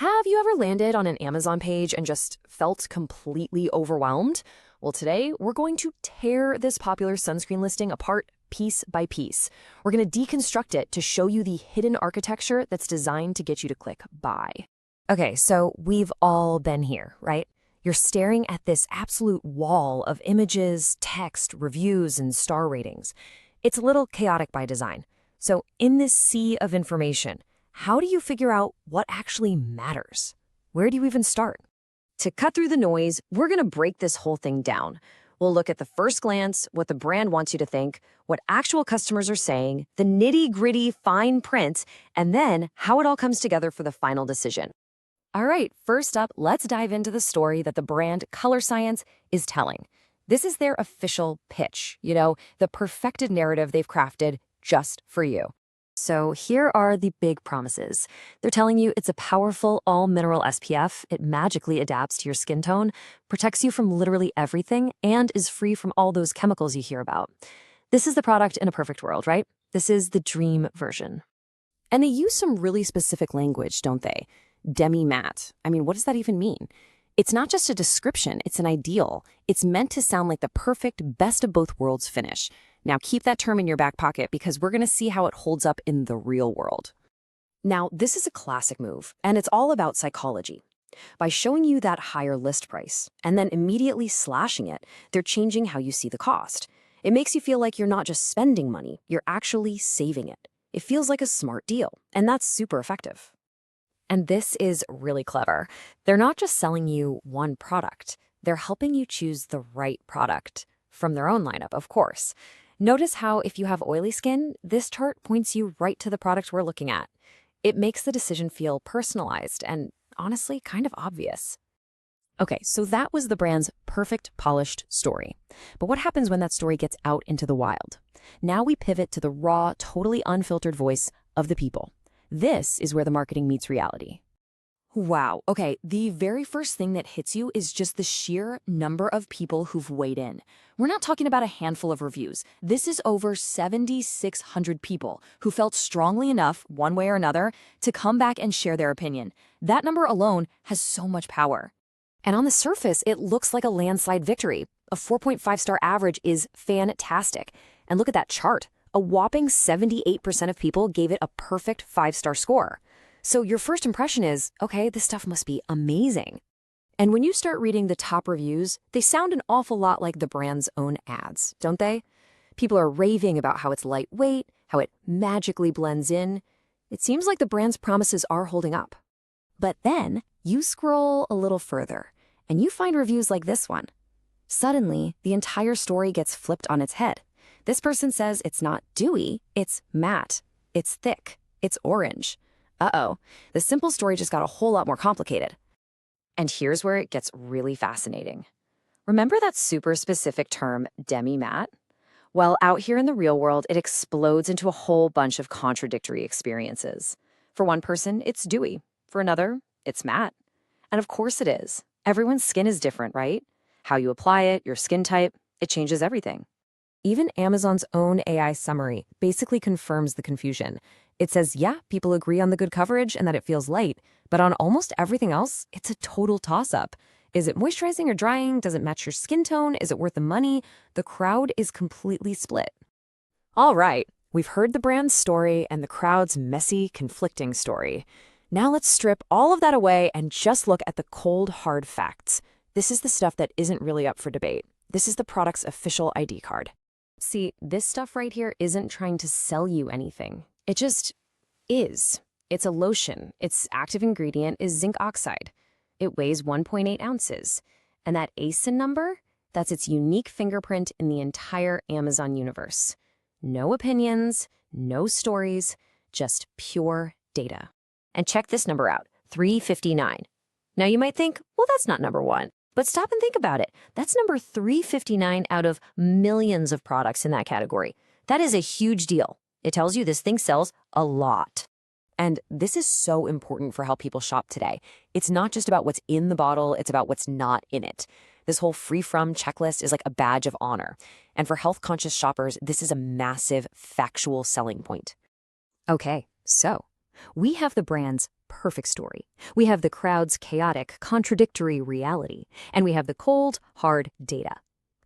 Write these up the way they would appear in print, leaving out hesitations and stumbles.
Have you ever landed on an Amazon page and just felt completely overwhelmed? Well, today we're going to tear this popular sunscreen listing apart piece by piece. We're going to deconstruct it to show you the hidden architecture that's designed to get you to click buy. Okay, so we've all been here, right? You're staring at this absolute wall of images, text, reviews, and star ratings. It's a little chaotic by design. So in this sea of information, how do you figure out what actually matters? Where do you even start? To cut through the noise, we're going to break this whole thing down. We'll look at the first glance, what the brand wants you to think, what actual customers are saying, the nitty-gritty fine print, and then how it all comes together for the final decision. All right, first up, let's dive into the story that the brand Colorescience is telling. This is their official pitch, the perfected narrative they've crafted just for you. So here are the big promises. They're telling you it's a powerful all-mineral SPF, it magically adapts to your skin tone, protects you from literally everything, and is free from all those chemicals you hear about. This is the product in a perfect world, right? This is the dream version. And they use some really specific language, don't they? Demi-matte. I mean, what does that even mean? It's not just a description, it's an ideal. It's meant to sound like the perfect best of both worlds finish. Now keep that term in your back pocket because we're going to see how it holds up in the real world. Now, this is a classic move, and it's all about psychology. By showing you that higher list price and then immediately slashing it, they're changing how you see the cost. It makes you feel like you're not just spending money, you're actually saving it. It feels like a smart deal, and that's super effective. And this is really clever. They're not just selling you one product. They're helping you choose the right product from their own lineup, of course. Notice how if you have oily skin, this chart points you right to the product we're looking at. It makes the decision feel personalized and, honestly, kind of obvious. Okay, so that was the brand's perfect, polished story. But what happens when that story gets out into the wild? Now we pivot to the raw, totally unfiltered voice of the people. This is where the marketing meets reality. Wow, okay, the very first thing that hits you is just the sheer number of people who've weighed in. We're not talking about a handful of reviews. This is over 7,600 people who felt strongly enough, one way or another, to come back and share their opinion. That number alone has so much power. And on the surface, it looks like a landslide victory. A 4.5-star average is fantastic. And look at that chart. A whopping 78% of people gave it a perfect 5-star score. So your first impression is, okay, this stuff must be amazing. And when you start reading the top reviews, they sound an awful lot like the brand's own ads, don't they? People are raving about how it's lightweight, how it magically blends in. It seems like the brand's promises are holding up. But then you scroll a little further, and you find reviews like this one. Suddenly, the entire story gets flipped on its head. This person says it's not dewy, it's matte, it's thick, it's orange. Uh-oh, the simple story just got a whole lot more complicated. And here's where it gets really fascinating. Remember that super specific term, demi-matte? Well, out here in the real world, it explodes into a whole bunch of contradictory experiences. For one person, it's dewy. For another, it's matte. And of course it is. Everyone's skin is different, right? How you apply it, your skin type, it changes everything. Even Amazon's own AI summary basically confirms the confusion. It says, yeah, people agree on the good coverage and that it feels light, but on almost everything else, it's a total toss-up. Is it moisturizing or drying? Does it match your skin tone? Is it worth the money? The crowd is completely split. All right, we've heard the brand's story and the crowd's messy, conflicting story. Now let's strip all of that away and just look at the cold, hard facts. This is the stuff that isn't really up for debate. This is the product's official ID card. See, this stuff right here isn't trying to sell you anything. It just is. It's a lotion. Its active ingredient is zinc oxide. It weighs 1.8 ounces. And that ASIN number, that's its unique fingerprint in the entire Amazon universe. No opinions, no stories, just pure data. And check this number out, 359. Now you might think, well, that's not number one. But stop and think about it. That's number 359 out of millions of products in that category. That is a huge deal. It tells you this thing sells a lot. And this is so important for how people shop today. It's not just about what's in the bottle, it's about what's not in it. This whole free-from checklist is like a badge of honor. And for health-conscious shoppers, this is a massive factual selling point. Okay, so we have the brand's perfect story. We have the crowd's chaotic, contradictory reality, and we have the cold, hard data.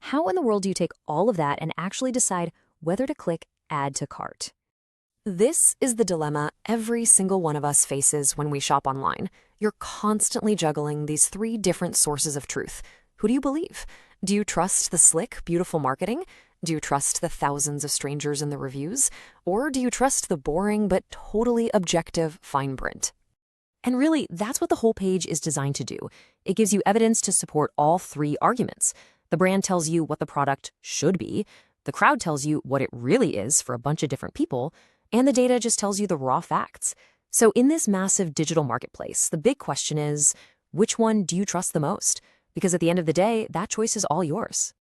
How in the world do you take all of that and actually decide whether to click Add to Cart? This is the dilemma every single one of us faces when we shop online. You're constantly juggling these three different sources of truth. Who do you believe? Do you trust the slick, beautiful marketing? Do you trust the thousands of strangers in the reviews? Or do you trust the boring but totally objective fine print? And really, that's what the whole page is designed to do. It gives you evidence to support all three arguments. The brand tells you what the product should be, the crowd tells you what it really is for a bunch of different people, and the data just tells you the raw facts. So in this massive digital marketplace, the big question is, which one do you trust the most? Because at the end of the day, that choice is all yours.